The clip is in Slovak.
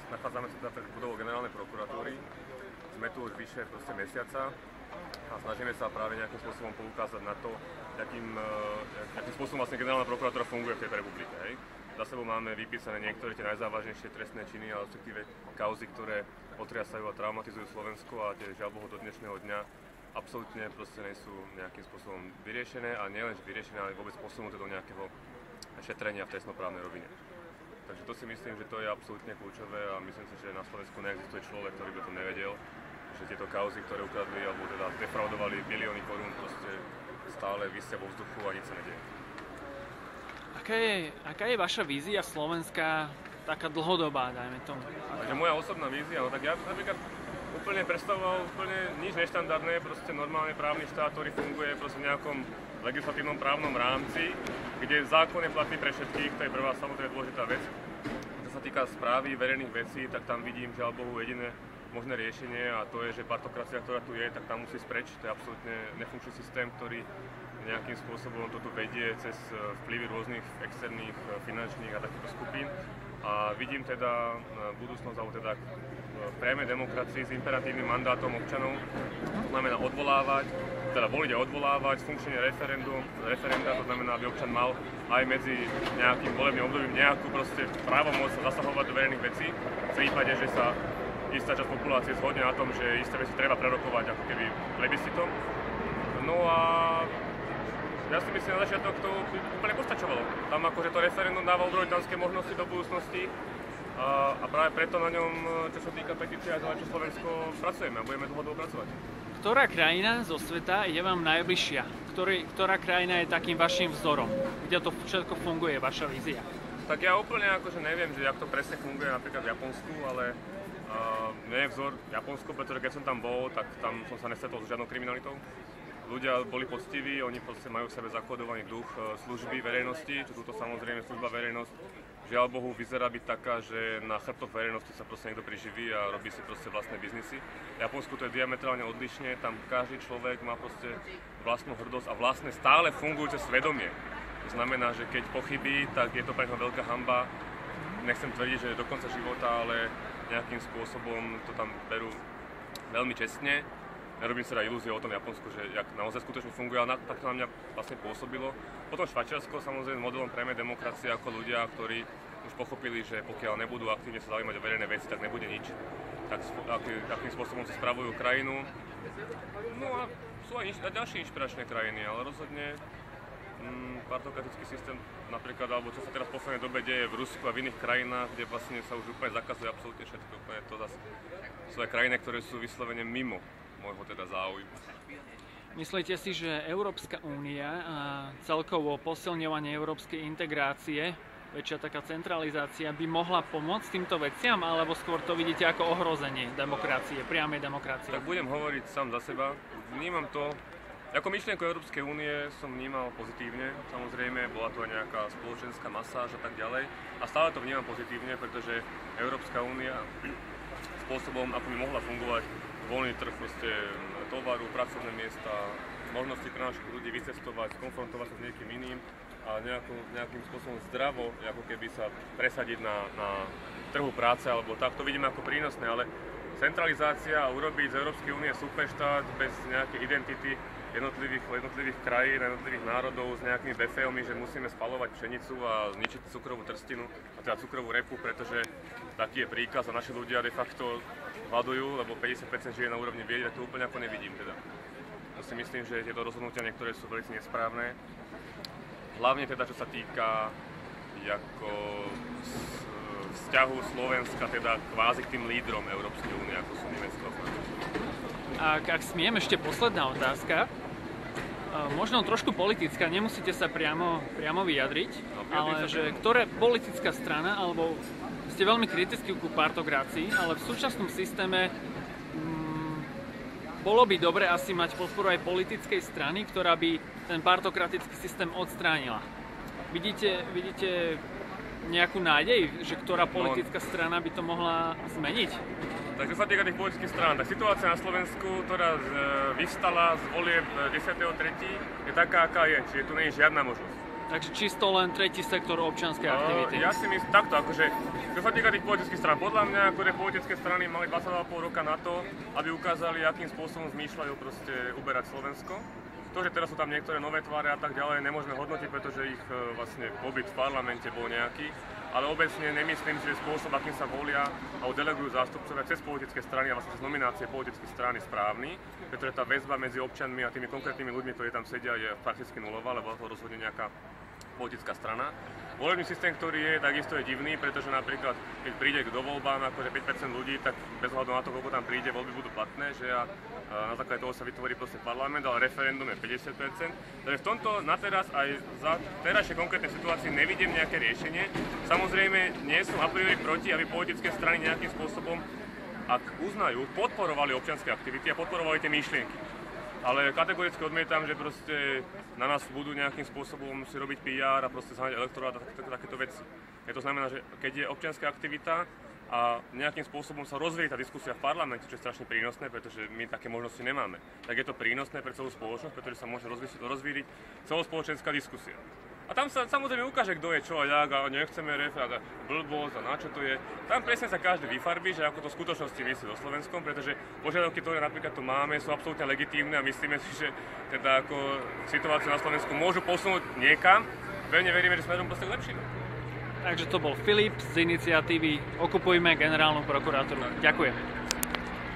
Nachádzame sa teda pred budovou generálnej prokuratúry. Sme tu už vyše mesiaca a snažíme sa práve nejakým spôsobom poukázať na to, akým spôsobom vlastne generálna prokuratúra funguje v tejto republike. Hej. Za sebou máme vypísané niektoré tie najzávažnejšie trestné činy, ale respektíve kauzy, ktoré otriasajú a traumatizujú Slovensko a tie žiaľ Bohu do dnešného dňa absolútne nie sú nejakým spôsobom vyriešené a nielen vyriešené, ale vôbec posunuté do nejakého šetrenia v trestnoprávnej rovine. Takže to si myslím, že to je absolútne kľúčové a myslím si, že na Slovensku neexistuje človek, ktorý by to nevedel, že tieto kauzy, ktoré ukradli alebo teda defraudovali bilióny korún, stále visia vo vzduchu a nič sa nedieje. Aká je vaša vízia Slovenska, taká dlhodobá, dajme tomu? Takže moja osobná vízia, no tak ja napríklad úplne predstavoval nič neštandardné, normálne právny štát, ktorý funguje v nejakom legislatívnom právnom rámci, kde zákon je platný pre všetkých, to je prvá samozrejme dôležitá vec. Čo sa týka správy verejných vecí, tak tam vidím, žiaľ Bohu, jediné možné riešenie a to je, že partokracia, ktorá tu je, tak tam musí spreč. To je absolútne nefunkčný systém, ktorý nejakým spôsobom toto vedie cez vplyvy rôznych externých, finančných a takýchto skupín. A vidím teda budúcnosť, alebo teda v priamej demokracii s imperatívnym mandátom občanov, to znamená voliť a odvolávať, funkčne referenda, to znamená, aby občan mal aj medzi nejakým volebným obdobím nejakú právomoc zasahovať do verejných vecí, v prípade, že sa istá časť populácie zhodne na tom, že isté veci treba prerokovať ako keby plebiscitom. No a ja si myslím, na začiatok to úplne postačovalo. Tam akože to referendum dáva obrovitánske možnosti do budúcnosti a práve preto na ňom, čo sa týka petície aj za Slovensko, pracujeme a budeme dlhodobo pracovať. Ktorá krajina zo sveta je vám najbližšia? Ktorá krajina je takým vašim vzorom? Kde to všetko funguje, vaša vízia? Tak ja úplne akože neviem, že jak to presne funguje napríklad v Japonsku, ale nie je vzor Japonsko, pretože keď som tam bol, tak tam som sa nestretol s žiadnou kriminalitou. Ľudia boli poctiví, oni majú v sebe zakodovaný duch služby verejnosti, čo túto samozrejme služba verejnosť žiaľ Bohu vyzerá byť taká, že na chrbtoch verejnosti sa niekto priživí a robí si vlastné biznisy. V Japonsku to je diametrálne odlišne, tam každý človek má vlastnú hrdosť a vlastné stále fungujúce svedomie. To znamená, že keď pochybí, tak je to pre neho veľká hanba. Nechcem tvrdiť, že do konca života, ale nejakým spôsobom to tam berú veľmi čestne. Nerobím si teda ilúzie o tom Japonsku, že jak naozaj skutočne funguje, ale tak to na mňa vlastne pôsobilo. Potom Švajčiarsko, samozrejme modelom priamej demokracie ako ľudia, ktorí už pochopili, že pokiaľ nebudú aktívne sa zaujímať o verejné veci, tak nebude nič. Tak akým spôsobom si spravujú krajinu. No a sú aj ďalšie inšpiračné krajiny, ale rozhodne partokratický systém napríklad, alebo čo sa teraz v poslednej dobe deje v Rusku a v iných krajinách, kde vlastne sa už úplne zakazuje absolútne všetko. Úplne to zase sú aj krajiny, ktoré sú vyslovene mimo môjho teda záujmu. Myslíte si, že Európska únia a celkovo posilňovanie európskej integrácie, väčšia taká centralizácia by mohla pomôcť týmto veciam, alebo skôr to vidíte ako ohrozenie demokracie, priamej demokracie? Tak budem hovoriť sám za seba. Vnímam to, ako myšlienku Európskej únie som vnímal pozitívne. Samozrejme, bola to aj nejaká spoločenská masáž a tak ďalej. A stále to vnímam pozitívne, pretože Európska únia spôsobom, ako by mohla fungovať voľný trh tovaru, pracovné miesta, možnosti pre našich ľudí vycestovať, konfrontovať sa s niekým iným a nejakým spôsobom zdravo, ako keby sa presadiť na trhu práce alebo tak, to vidíme ako prínosné, ale centralizácia a urobiť z Európskej únie superštát bez nejakej identity jednotlivých krajín, jednotlivých národov s nejakými befémi, že musíme spaľovať pšenicu a zničiť cukrovú trstinu, a teda cukrovú repu, pretože taký je príkaz a naši ľudia de facto hľadujú, lebo 50% žije na úrovni biedy, tak to úplne ako nevidím teda. Ja si myslím, že tieto rozhodnutia niektoré sú veľmi nesprávne. Hlavne teda, čo sa týka vzťahu Slovenska teda kvázi k tým lídrom Európskej únie, ako sú Nemecko a Francúzsko. Ak smiem, ešte posledná otázka. Možno trošku politická, nemusíte sa priamo vyjadriť, ale že ktorá politická strana, alebo ste veľmi kritickí ku partokracii, ale v súčasnom systéme bolo by dobre asi mať podporu aj politickej strany, ktorá by ten partokratický systém odstránila. Vidíte nejakú nádej, že ktorá politická strana by to mohla zmeniť? Tak čo sa týka tých politických strán, tak situácia na Slovensku, ktorá vyvstala z volieb 10.3. je taká, aká je, čiže tu nie je žiadna možnosť. Takže čisto len tretí sektor občianskej aktivity. Ja si myslím takto, akože, čo sa týka tých politických strán, podľa mňa akože politické strany mali 22,5 roka na to, aby ukázali, akým spôsobom zmýšľajú proste uberať Slovensko. To, že teraz sú tam niektoré nové tváre a tak ďalej, nemôžeme hodnotiť, pretože ich vlastne pobyt v parlamente bol nejaký. Ale obecne nemyslím si, že spôsob, akým sa volia alebo delegujú zástupcovia cez politické strany a vlastne cez nominácie politických strán je správny, pretože tá väzba medzi občanmi a tými konkrétnymi ľuďmi, ktorí tam sedia, je prakticky nulová, lebo to rozhodne nejaká politická strana. Volebný systém, ktorý je, takisto je divný, pretože napríklad, keď príde k dovoľbám akože 5% ľudí, tak bez ohľadu na to, koľko tam príde, voľby budú platné, že na základe toho sa vytvorí proste parlament, ale referendum je 50%. Takže v tomto na teraz aj za terajšej konkrétnej situácii nevidím nejaké riešenie. Samozrejme, nie som a priori proti, aby politické strany nejakým spôsobom, ak uznajú, podporovali občianske aktivity a podporovali tie myšlienky. Ale kategoricky odmietam, že proste na nás budú nejakým spôsobom si robiť PR a proste zháňať elektorát a takéto veci. To znamená, že keď je občianska aktivita a nejakým spôsobom sa rozvíri tá diskusia v parlamente, čo je strašne prínosné, pretože my také možnosti nemáme, tak je to prínosné pre celú spoločnosť, pretože sa môže rozvíriť celospoločenská diskusia. A tam sa samozrejme ukáže, kto je čo a jak, a nechceme referát, blbosť a na čo to je. Tam presne sa každý vyfarbí, že ako to v skutočnosti myslí so Slovenskom, pretože požiadavky, ktoré napríklad tu máme, sú absolútne legitímne a myslíme si, že teda ako situáciu na Slovensku môžu posunúť niekam. Pevne veríme, že smerom proste k lepšiemu. Takže to bol Filip z iniciatívy Okupujme generálnu prokuratúru. Ďakujem.